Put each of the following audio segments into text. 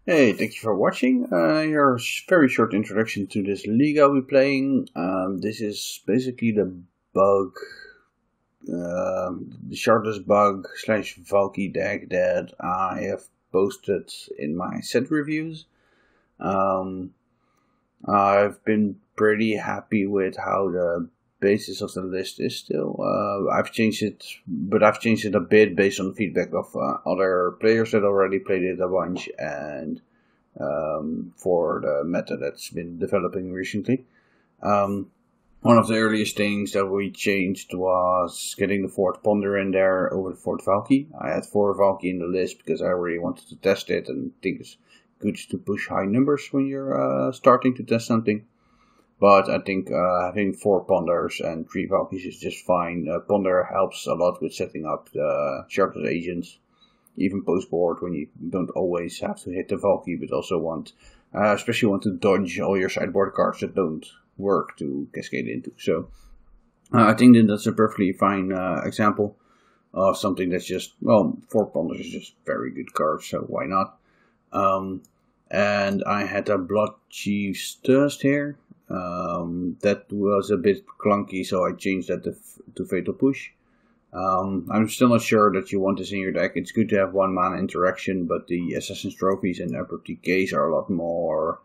Hey, thank you for watching. Your very short introduction to this league I'll be playing. This is basically the bug, the shardless bug / Valky deck that I have posted in my set reviews. I've been pretty happy with how the basis of the list is still. I've changed it, but I've changed it a bit based on feedback of other players that already played it a bunch and for the meta that's been developing recently. One of the earliest things that we changed was getting the 4th Ponder in there over the 4th Valky. I had 4 Valky in the list because I really wanted to test it and think it's good to push high numbers when you're starting to test something. But I think having 4 Ponders and 3 Valkyries is just fine. Ponder helps a lot with setting up the Shardless agents, even post-board when you don't always have to hit the Valky, but also especially want to dodge all your sideboard cards that don't work to cascade into. So I think that's a perfectly fine example of something that's just, 4 Ponders is just very good cards, so why not? And I had a Blood Chief's Thirst here. That was a bit clunky, so I changed that to Fatal Push. I'm still not sure that you want this in your deck. It's good to have 1 mana interaction, but the Assassin's Trophies and Abrupt Decays are a lot more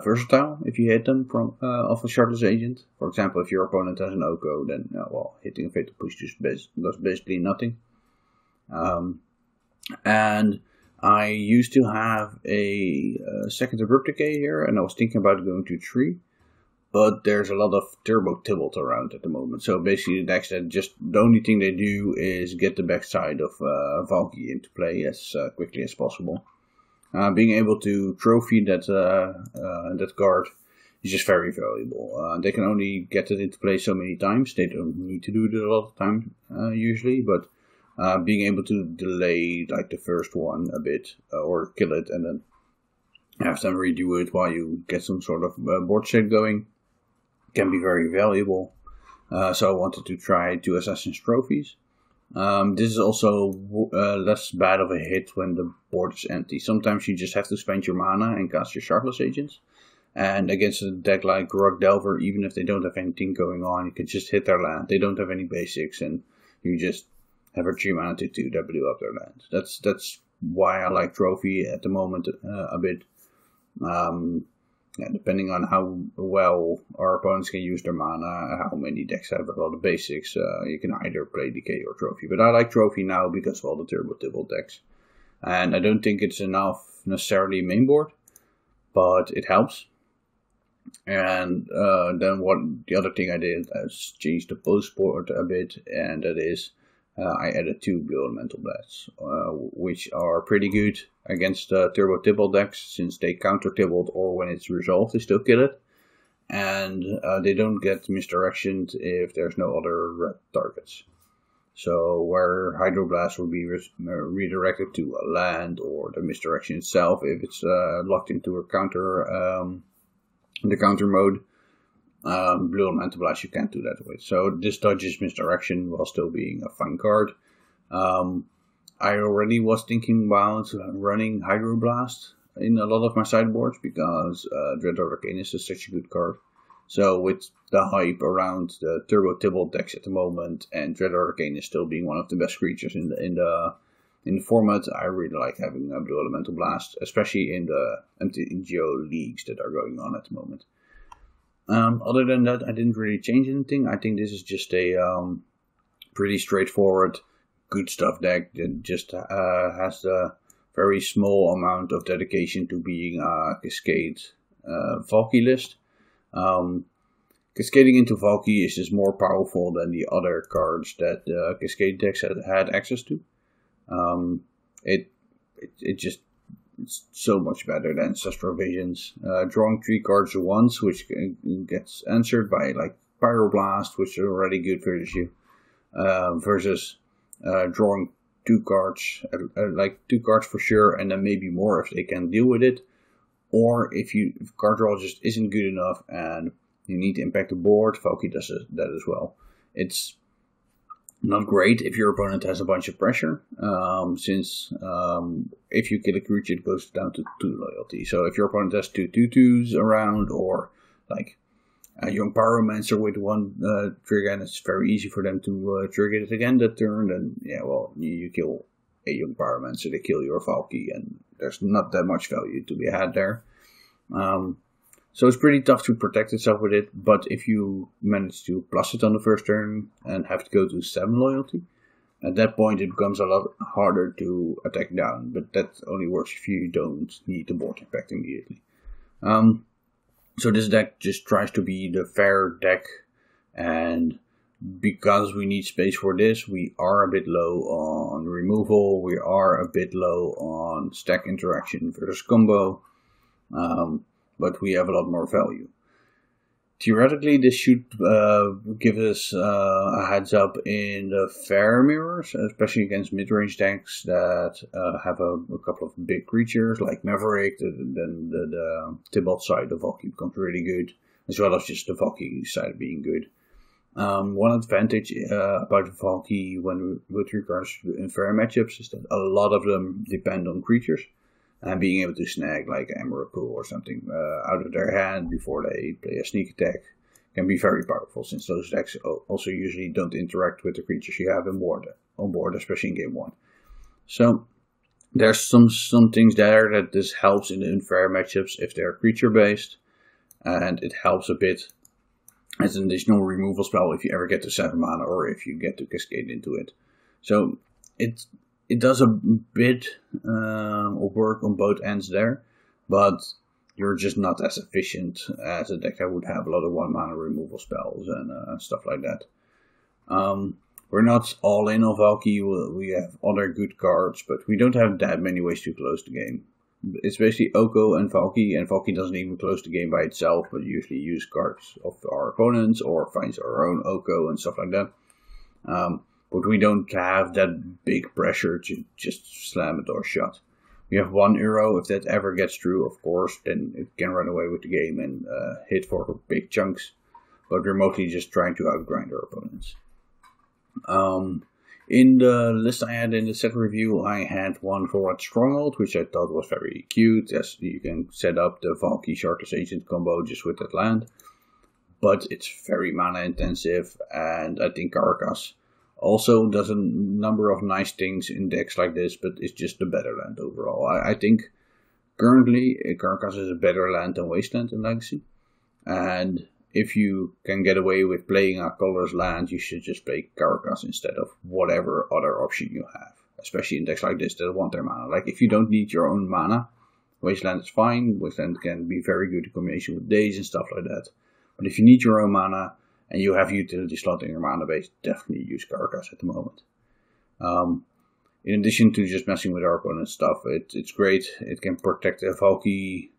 versatile if you hit them from off a Shardless agent. For example, if your opponent has an Oko, then hitting a Fatal Push just does basically nothing. And I used to have a second Abrupt Decay here, and I was thinking about going to 3. But there's a lot of Turbo Tibalt around at the moment. So basically the decks that just, the only thing they do is get the backside of Valky into play as quickly as possible. Being able to trophy that card is just very valuable. They can only get it into play so many times. They don't need to do it a lot of time usually. But being able to delay like the first one a bit or kill it and then have them redo it while you get some sort of board shape going can be very valuable. So I wanted to try 2 Assassin's Trophies. This is also less bad of a hit when the board is empty. Sometimes you just have to spend your mana and cast your Shardless agents. And against a deck like Rock Delver, even if they don't have anything going on, you can just hit their land. They don't have any basics, and you just have a 3 mana 2/2 that blew up their land. That's why I like Trophy at the moment a bit. Depending on how well our opponents can use their mana, how many decks have a lot of basics, you can either play Decay or Trophy. But I like Trophy now because of all the Turbo Tibalt decks. And I don't think it's enough necessarily mainboard, but it helps. And then the other thing I did is change the post-board a bit, and that is I added 2 Blue Elemental Blasts, which are pretty good against Turbo Tibalt decks, since they counter Tibalt or when it's resolved they still kill it. And they don't get misdirectioned if there's no other red targets. So where Hydroblast will be redirected to a land or the misdirection itself if it's locked into a the counter mode. Blue Elemental Blast you can't do that with. So this dodges misdirection while still being a fine card. I already was thinking about running Hydroblast in a lot of my sideboards because Dreadhorde Arcanist is such a good card. So with the hype around the Turbo Tibalt decks at the moment and Dreadhorde Arcanist still being one of the best creatures in the format, I really like having a Blue Elemental Blast, especially in the MTGO leagues that are going on at the moment. Other than that, I didn't really change anything. I think this is just a pretty straightforward, good stuff deck that just has a very small amount of dedication to being a Cascade Valky list. Cascading into Valky is just more powerful than the other cards that Cascade decks had access to. It's so much better than Ancestral Visions. Drawing 3 cards at once, which gets answered by like Pyroblast, which is already good for you, versus drawing 2 cards, like 2 cards for sure, and then maybe more if they can deal with it. Or if card draw just isn't good enough and you need to impact the board, Valky does that as well. It's Not great if your opponent has a bunch of pressure, since if you kill a creature, it goes down to 2 loyalty. So if your opponent has 2 2/2s around, or like a young Pyromancer with 1 trigger, and it's very easy for them to trigger it again that turn, then yeah, well, you kill a young Pyromancer, they kill your Valky, and there's not that much value to be had there. So it's pretty tough to protect itself with it, but if you manage to plus it on the first turn and have to go to 7 loyalty, at that point it becomes a lot harder to attack down, but that only works if you don't need the board impact immediately. So this deck just tries to be the fair deck, and because we need space for this, we are a bit low on removal, we are a bit low on stack interaction versus combo, but we have a lot more value. Theoretically, this should give us a heads up in the fair mirrors, especially against mid-range decks that have a couple of big creatures like Maverick. Then the Tibalt side of Valky becomes really good, as well as just the Valky side being good. One advantage about Valky with regards to fair matchups is that a lot of them depend on creatures. And being able to snag like Emrakul or something out of their hand before they play a sneak attack can be very powerful, since those decks also usually don't interact with the creatures you have on board, especially in game 1. So there's some things there that this helps in the unfair matchups if they're creature based, and it helps a bit as an additional removal spell if you ever get to 7 mana or if you get to cascade into it. So it does a bit of work on both ends there, but you're just not as efficient as a deck that would have a lot of 1 mana removal spells and stuff like that. We're not all in on Valky, we have other good cards, but we don't have that many ways to close the game. It's basically Oko and Valky doesn't even close the game by itself, but usually use cards of our opponents or finds our own Oko and stuff like that. But we don't have that big pressure to just slam it or shut. We have 1 Uro, if that ever gets through, of course, then it can run away with the game and hit for big chunks. But we're mostly just trying to outgrind our opponents. In the list I had in the set review, I had 1 Forward Stronghold, which I thought was very cute, as you can set up the Valky Shardless Agent combo just with that land. But it's very mana intensive, and I think Karakas also does a number of nice things in decks like this, but it's just a better land overall. I think currently Karakas is a better land than Wasteland in Legacy, and if you can get away with playing a colorless land, you should just play Karakas instead of whatever other option you have, especially in decks like this that want their mana. Like, if you don't need your own mana, Wasteland is fine. Wasteland can be very good in combination with Daze and stuff like that, but if you need your own mana and you have utility slot in your mana base, definitely use Karakas at the moment. In addition to just messing with our opponent's stuff, it's great. It can protect a Valky.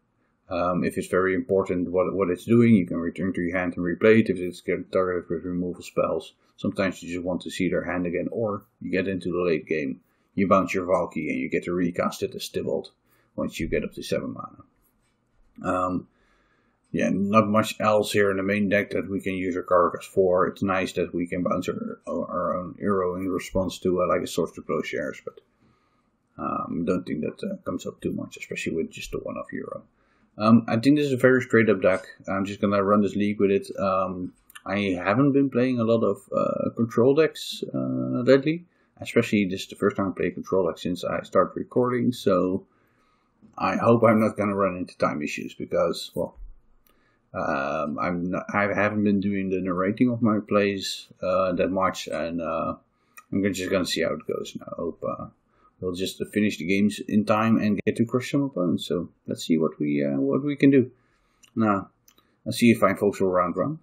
If it's very important what it's doing, you can return to your hand and replay it if it's getting targeted with removal spells. Sometimes you just want to see their hand again, or you get into the late game, you bounce your Valky and you get to recast it as Tibalt once you get up to 7 mana. Yeah, not much else here in the main deck that we can use our Karakas for. It's nice that we can bounce our own Uro in response to like a Source to Plowshares, but don't think that comes up too much, especially with just the 1-off Uro. I think this is a very straight up deck. I'm just gonna run this league with it. I haven't been playing a lot of control decks lately, especially this is the first time I play control deck since I started recording, so I hope I'm not gonna run into time issues because, well, I haven't been doing the narrating of my plays that much, and I'm just gonna see how it goes now. I hope we'll just finish the games in time and get to crush some opponents. So let's see what we can do. Now, let's see if fine folks will round run.